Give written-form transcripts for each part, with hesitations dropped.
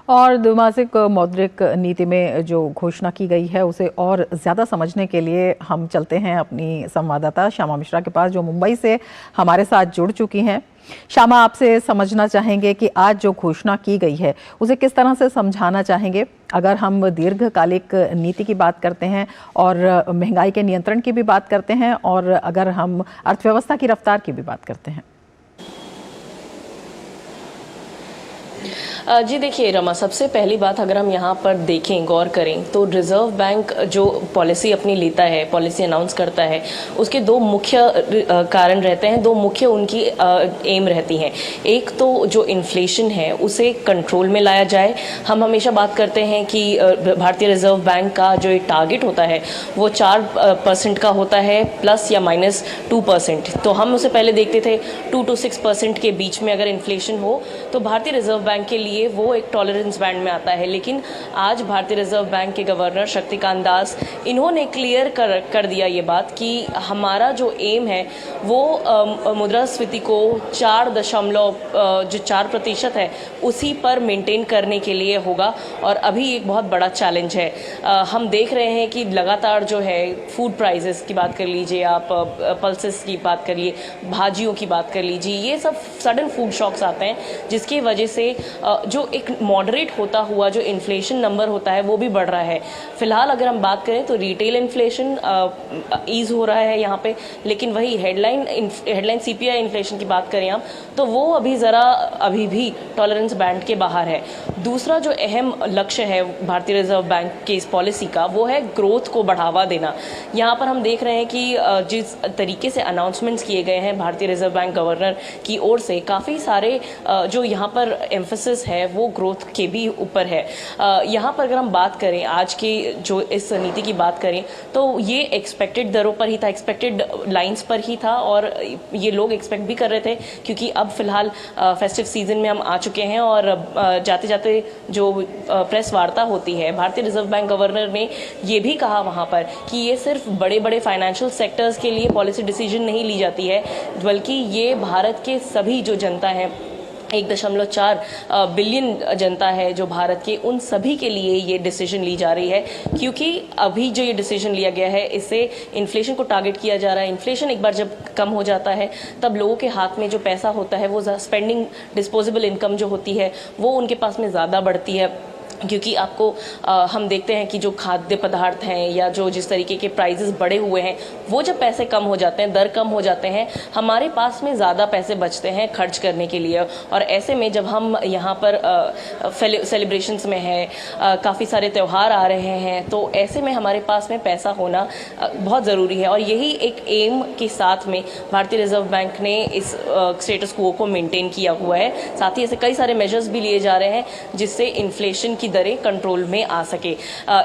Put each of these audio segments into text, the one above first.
और द्विमासिक मौद्रिक नीति में जो घोषणा की गई है उसे और ज़्यादा समझने के लिए हम चलते हैं अपनी संवाददाता श्यामा मिश्रा के पास, जो मुंबई से हमारे साथ जुड़ चुकी हैं। श्यामा, आपसे समझना चाहेंगे कि आज जो घोषणा की गई है उसे किस तरह से समझाना चाहेंगे। अगर हम दीर्घकालिक नीति की बात करते हैं और महंगाई के नियंत्रण की भी बात करते हैं और अगर हम अर्थव्यवस्था की रफ्तार की भी बात करते हैं। जी देखिए रमा, सबसे पहली बात अगर हम यहाँ पर देखें, गौर करें तो रिजर्व बैंक जो पॉलिसी अपनी लेता है, पॉलिसी अनाउंस करता है, उसके दो मुख्य कारण रहते हैं, दो मुख्य उनकी एम रहती हैं। एक तो जो इन्फ्लेशन है उसे कंट्रोल में लाया जाए। हम हमेशा बात करते हैं कि भारतीय रिजर्व बैंक का जो एक टारगेट होता है वो 4% का होता है, प्लस या माइनस 2%। तो हम उसे पहले देखते थे 2 to 6% के बीच में अगर इन्फ्लेशन हो तो भारतीय रिजर्व बैंक के लिए वो एक टॉलरेंस बैंड में आता है। लेकिन आज भारतीय रिजर्व बैंक के गवर्नर शक्तिकांत दास, इन्होंने क्लियर कर दिया ये बात कि हमारा जो एम है वो मुद्रास्फीति को 4% है उसी पर मेंटेन करने के लिए होगा। और अभी एक बहुत बड़ा चैलेंज है, हम देख रहे हैं कि लगातार जो है फूड प्राइसेस की बात कर लीजिए, आप पल्सेस की बात करिए, भाजियों की बात कर लीजिए, ये सब सडन फूड शॉक्स आते हैं जिसकी वजह से जो एक मॉडरेट होता हुआ जो इन्फ्लेशन नंबर होता है वो भी बढ़ रहा है। फिलहाल अगर हम बात करें तो रिटेल इन्फ्लेशन ईज हो रहा है यहाँ पे, लेकिन वही हेडलाइन सीपीआई इन्फ्लेशन की बात करें आप तो वो अभी भी टॉलरेंस बैंड के बाहर है। दूसरा जो अहम लक्ष्य है भारतीय रिजर्व बैंक के इस पॉलिसी का वो है ग्रोथ को बढ़ावा देना। यहाँ पर हम देख रहे हैं कि जिस तरीके से अनाउंसमेंट्स किए गए हैं भारतीय रिजर्व बैंक गवर्नर की ओर से, काफ़ी सारे जो यहाँ पर एम्फेसिस है वो ग्रोथ के भी ऊपर है। यहाँ पर अगर हम बात करें आज की जो इस नीति की बात करें तो ये एक्सपेक्टेड दरों पर ही था, एक्सपेक्टेड लाइंस पर ही था और ये लोग एक्सपेक्ट भी कर रहे थे, क्योंकि अब फिलहाल फेस्टिव सीजन में हम आ चुके हैं और जाते जाते जो प्रेस वार्ता होती है भारतीय रिजर्व बैंक गवर्नर ने ये भी कहा वहाँ पर कि ये सिर्फ बड़े बड़े फाइनेंशियल सेक्टर्स के लिए पॉलिसी डिसीजन नहीं ली जाती है, बल्कि ये भारत के सभी जो जनता है, 1.4 बिलियन जनता है जो भारत के, उन सभी के लिए ये डिसीजन ली जा रही है। क्योंकि अभी जो ये डिसीजन लिया गया है इससे इन्फ्लेशन को टारगेट किया जा रहा है। इन्फ्लेशन एक बार जब कम हो जाता है तब लोगों के हाथ में जो पैसा होता है वो स्पेंडिंग डिस्पोजेबल इनकम जो होती है वो उनके पास में ज़्यादा बढ़ती है। क्योंकि आपको हम देखते हैं कि जो खाद्य पदार्थ हैं या जो जिस तरीके के प्राइसेस बढ़े हुए हैं वो जब पैसे कम हो जाते हैं, दर कम हो जाते हैं, हमारे पास में ज़्यादा पैसे बचते हैं खर्च करने के लिए। और ऐसे में जब हम यहाँ पर सेलिब्रेशंस में हैं, काफ़ी सारे त्यौहार आ रहे हैं, तो ऐसे में हमारे पास में पैसा होना बहुत ज़रूरी है। और यही एक एम के साथ में भारतीय रिजर्व बैंक ने इस स्टेटस क्वो को मेंटेन किया हुआ है। साथ ही ऐसे कई सारे मेजर्स भी लिए जा रहे हैं जिससे इन्फ्लेशन की दरें कंट्रोल में आ सके।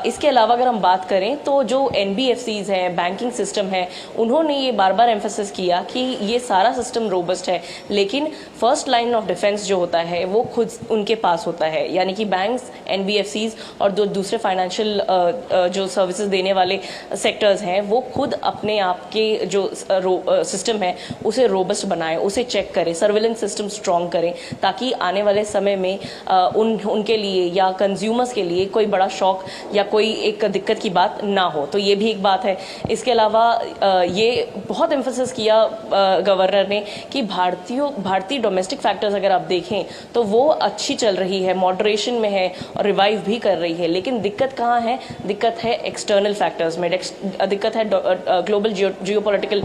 इसके अलावा अगर हम बात करें तो जो एनबीएफसीज हैं, बैंकिंग सिस्टम है, उन्होंने ये बार बार एम्फेसिस किया कि ये सारा सिस्टम रोबस्ट है, लेकिन फर्स्ट लाइन ऑफ डिफेंस जो होता है वो खुद उनके पास होता है। यानी कि बैंक्स, एनबीएफसीज और दूसरे फाइनेंशियल जो सर्विसेज देने वाले सेक्टर्स हैं वो खुद अपने आप के जो सिस्टम है उसे रोबस्ट बनाएं, उसे चेक करें, सर्विलेंस सिस्टम स्ट्रॉन्ग करें, ताकि आने वाले समय में उनके लिए या कंज्यूमर्स के लिए कोई बड़ा शॉक या कोई एक दिक्कत की बात ना हो। तो ये भी एक बात है। इसके अलावा ये बहुत एम्फेसिस किया गवर्नर ने कि भारतीय डोमेस्टिक फैक्टर्स अगर आप देखें तो वो अच्छी चल रही है, मॉडरेशन में है और रिवाइव भी कर रही है। लेकिन दिक्कत कहाँ है? दिक्कत है एक्सटर्नल फैक्टर्स में, दिक्कत है ग्लोबल जियोपॉलिटिकल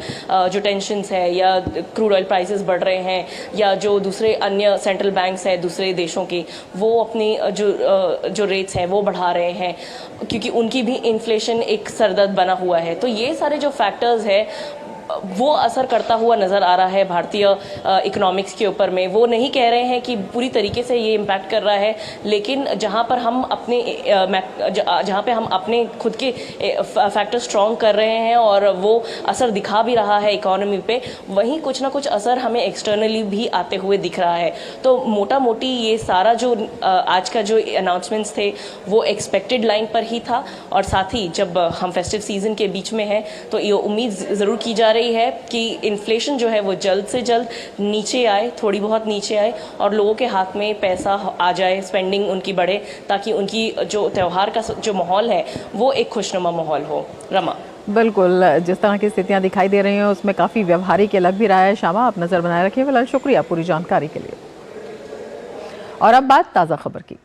जो टेंशंस है, या क्रूड ऑयल प्राइसेस बढ़ रहे हैं, या जो दूसरे अन्य सेंट्रल बैंक्स हैं दूसरे देशों के, वो अपनी जो रेट्स हैं वो बढ़ा रहे हैं, क्योंकि उनकी भी इन्फ्लेशन एक सरदर्द बना हुआ है। तो ये सारे जो फैक्टर्स हैं वो असर करता हुआ नज़र आ रहा है भारतीय इकोनॉमिक्स के ऊपर में। वो नहीं कह रहे हैं कि पूरी तरीके से ये इम्पैक्ट कर रहा है, लेकिन जहाँ पे हम अपने खुद के फैक्टर स्ट्रॉन्ग कर रहे हैं और वो असर दिखा भी रहा है इकोनॉमी पे, वहीं कुछ ना कुछ असर हमें एक्सटर्नली भी आते हुए दिख रहा है। तो मोटा मोटी ये सारा जो आज का जो अनाउंसमेंट्स थे वो एक्सपेक्टेड लाइन पर ही था। और साथ ही जब हम फेस्टिव सीजन के बीच में हैं तो ये उम्मीद ज़रूर की जा रही रही है कि इन्फ्लेशन जो है वो जल्द से जल्द नीचे आए, थोड़ी बहुत नीचे आए और लोगों के हाथ में पैसा आ जाए, स्पेंडिंग उनकी बढ़े, ताकि उनकी जो त्यौहार का जो माहौल है वो एक खुशनुमा माहौल हो। रमा, बिल्कुल, जिस तरह की स्थितियां दिखाई दे रही हैं उसमें काफ़ी व्यवहारिक लग भी रहा है। शामा, आप नज़र बनाए रखिए। फिलहाल शुक्रिया पूरी जानकारी के लिए। और अब बात ताज़ा खबर की।